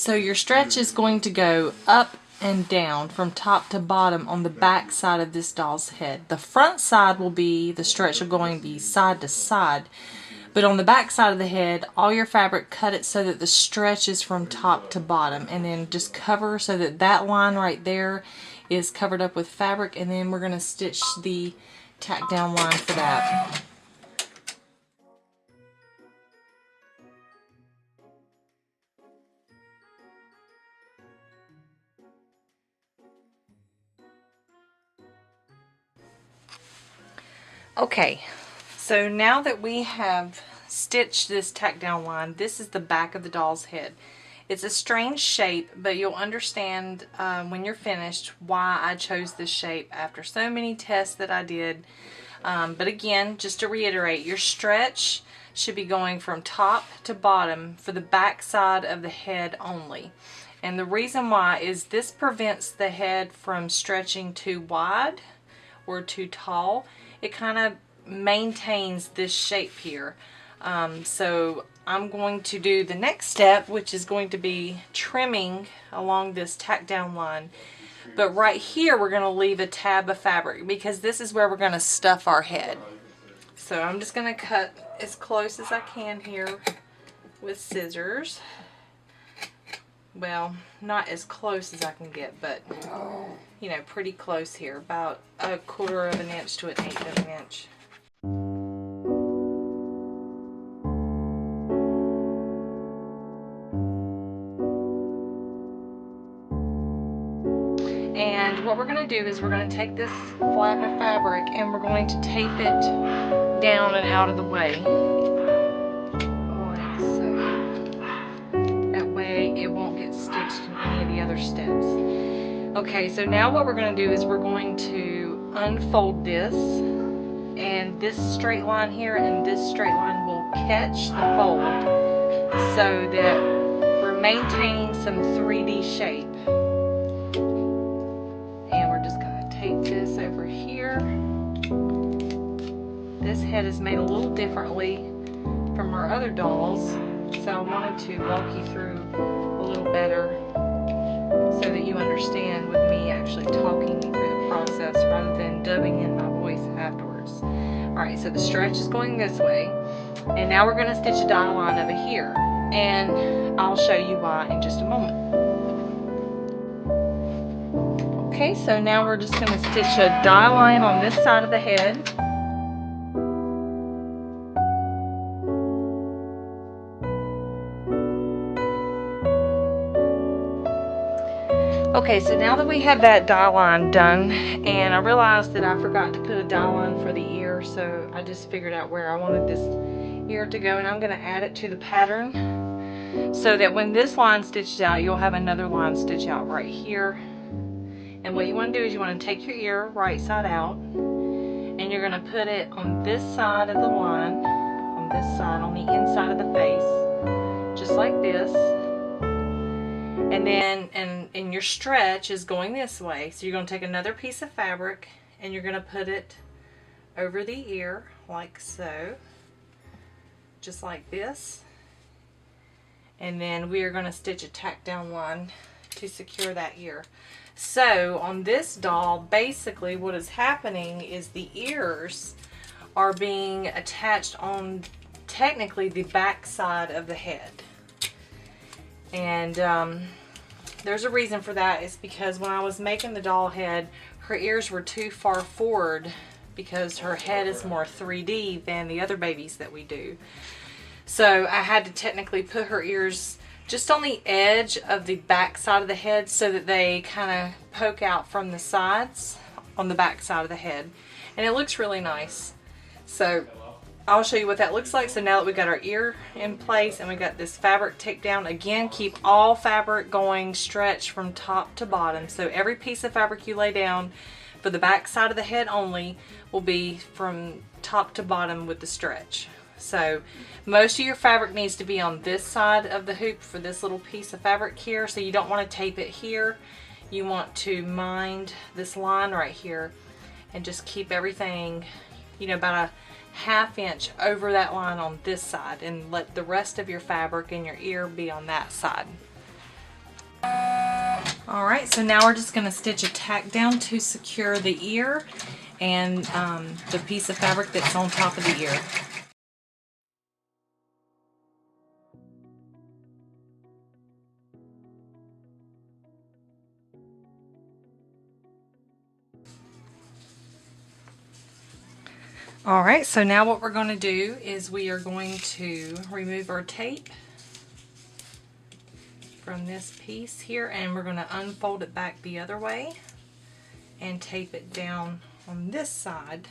So your stretch is going to go up and down from top to bottom on the back side of this doll's head. The front side will be, the stretch will going to be side to side, but on the back side of the head, all your fabric, cut it so that the stretch is from top to bottom, and then just cover so that that line right there is covered up with fabric, and then we're going to stitch the tack down line for that. Okay, so now that we have stitched this tack down line, this is the back of the doll's head. It's a strange shape, but you'll understand when you're finished why I chose this shape after so many tests that I did. But again, just to reiterate, your stretch should be going from top to bottom for the back side of the head only. And the reason why is this prevents the head from stretching too wide or too tall. It kind of maintains this shape here. So I'm going to do the next step, which is going to be trimming along this tack down line. But right here we're going to leave a tab of fabric because this is where we're going to stuff our head. So I'm just going to cut as close as I can here with scissors. Well, not as close as I can get, but you know, pretty close here, about 1/4 of an inch to 1/8 of an inch. And what we're going to do is we're going to take this flap of fabric and we're going to tape it down and out of the way. Like so. That way it won't get stitched in any of the other steps. Okay, so now what we're going to do is we're going to unfold this, and this straight line here and this straight line will catch the fold so that we're maintaining some 3D shape. And we're just going to tape this over here. This head is made a little differently from our other dolls, so I wanted to walk you through a little better so that you understand with me actually talking through the process rather than dubbing in my voice afterwards. Alright, so the stretch is going this way, and now we're going to stitch a dye line over here, and I'll show you why in just a moment. Okay, so now we're just going to stitch a dye line on this side of the head. Okay, so now that we have that dye line done, and I realized that I forgot to put a dye line for the ear, so I just figured out where I wanted this ear to go, and I'm going to add it to the pattern so that when this line stitches out, you'll have another line stitch out right here. And what you want to do is you want to take your ear right side out, and you're going to put it on this side of the line, on this side, on the inside of the face, just like this. And then, and your stretch is going this way. So you're going to take another piece of fabric and you're going to put it over the ear like so. Just like this. And then we are going to stitch a tack down line to secure that ear. So on this doll, basically what is happening is the ears are being attached on technically the back side of the head. And there's a reason for that. It's because when I was making the doll head, her ears were too far forward because her head is more 3D than the other babies that we do. So I had to technically put her ears just on the edge of the back side of the head so that they kind of poke out from the sides on the back side of the head. And it looks really nice. So I'll show you what that looks like. So now that we got our ear in place and we got this fabric taped down, again, keep all fabric going stretch from top to bottom. So every piece of fabric you lay down for the back side of the head only will be from top to bottom with the stretch. So most of your fabric needs to be on this side of the hoop for this little piece of fabric here. So you don't want to tape it here. You want to mind this line right here and just keep everything, you know, about a 1/2 inch over that line on this side, and let the rest of your fabric and your ear be on that side. Alright, so now we're just going to stitch a tack down to secure the ear and the piece of fabric that's on top of the ear. Alright, so now what we're going to do is we are going to remove our tape from this piece here, and we're going to unfold it back the other way and tape it down on this side,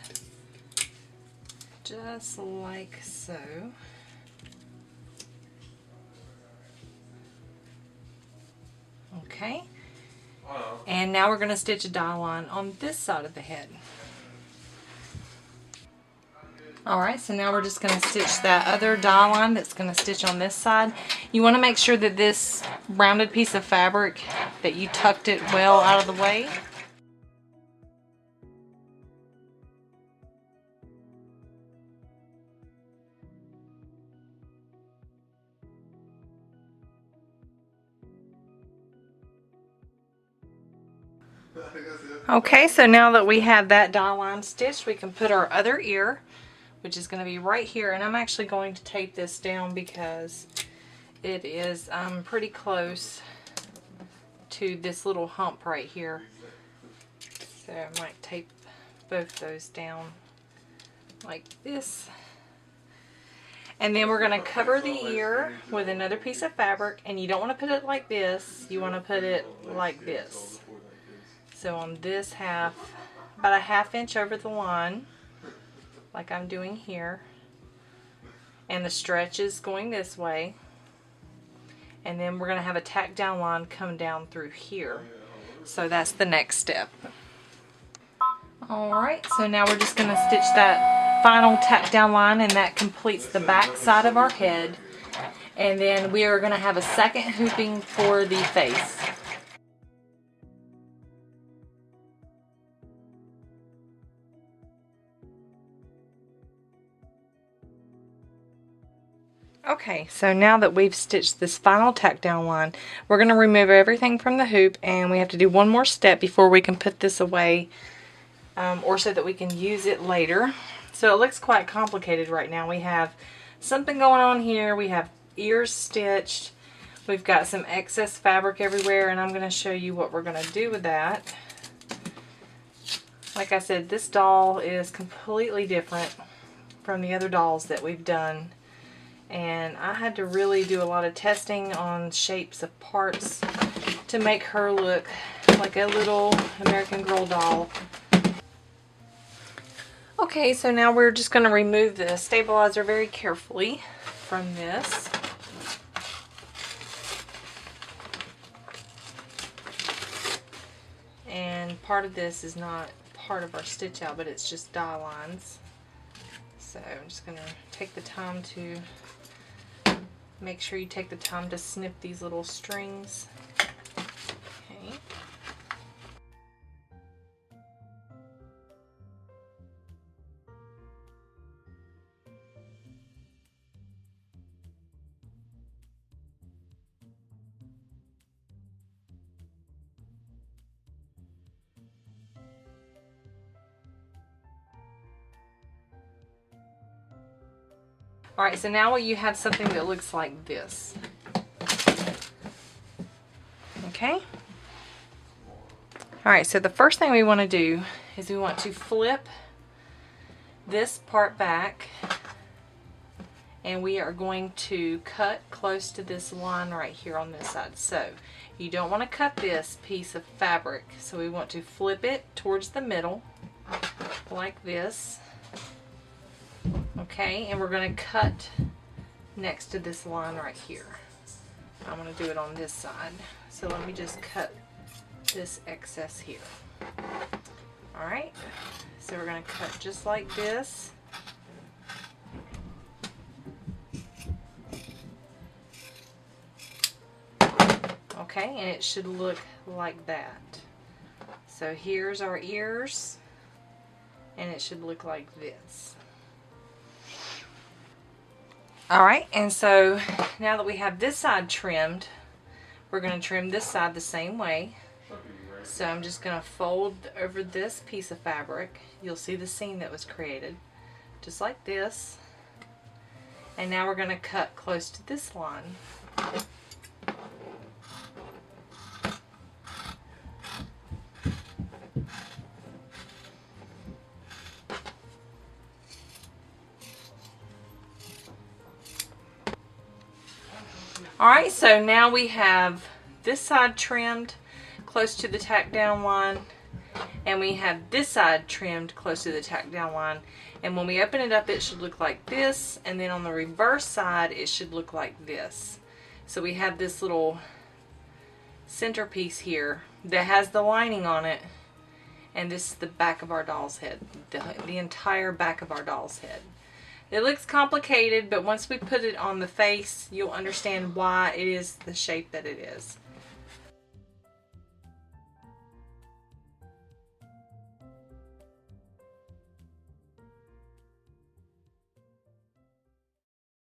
just like so. Okay, and now we're going to stitch a dye line on this side of the head. Alright, so now we're just going to stitch that other dye line that's going to stitch on this side. You want to make sure that this rounded piece of fabric, that you tucked it well out of the way. Okay, so now that we have that dye line stitched, we can put our other ear, which is going to be right here, and I'm actually going to tape this down because it is pretty close to this little hump right here. So I might tape both those down like this. And then we're going to cover the ear with another piece of fabric, and you don't want to put it like this, you want to put it like this. So on this half, about a ½ inch over the line, like I'm doing here, and the stretch is going this way, and then we're going to have a tack down line come down through here. So that's the next step. Alright, so now we're just going to stitch that final tack down line, and that completes the back side of our head, and then we are going to have a second hooping for the face. Okay, so now that we've stitched this final tack down line, we're going to remove everything from the hoop, and we have to do one more step before we can put this away, or so that we can use it later. So it looks quite complicated right now. We have something going on here, we have ears stitched, we've got some excess fabric everywhere, and I'm going to show you what we're going to do with that. Like I said, this doll is completely different from the other dolls that we've done. And I had to really do a lot of testing on shapes of parts to make her look like a little American Girl doll. Okay, so now we're just going to remove the stabilizer very carefully from this. And part of this is not part of our stitch out, but it's just dye lines. So I'm just going to take the time to make sure you take the time to snip these little strings. Okay. Alright, so now you have something that looks like this. Okay? Alright, so the first thing we want to do is we want to flip this part back, and we are going to cut close to this line right here on this side. So you don't want to cut this piece of fabric, so we want to flip it towards the middle like this. Okay, and we're going to cut next to this line right here. I'm going to do it on this side. So let me just cut this excess here. Alright, so we're going to cut just like this. Okay, and it should look like that. So here's our ears, and it should look like this. Alright, and so now that we have this side trimmed, We're going to trim this side the same way. So I'm just going to fold over this piece of fabric. You'll see the seam that was created, just like this. And now we're going to cut close to this line. Alright, so now we have this side trimmed close to the tack down line, and we have this side trimmed close to the tack down line. And when we open it up, it should look like this, and then on the reverse side it should look like this. So we have this little centerpiece here that has the lining on it, and this is the back of our doll's head, the entire back of our doll's head. It looks complicated, but once we put it on the face, you'll understand why it is the shape that it is.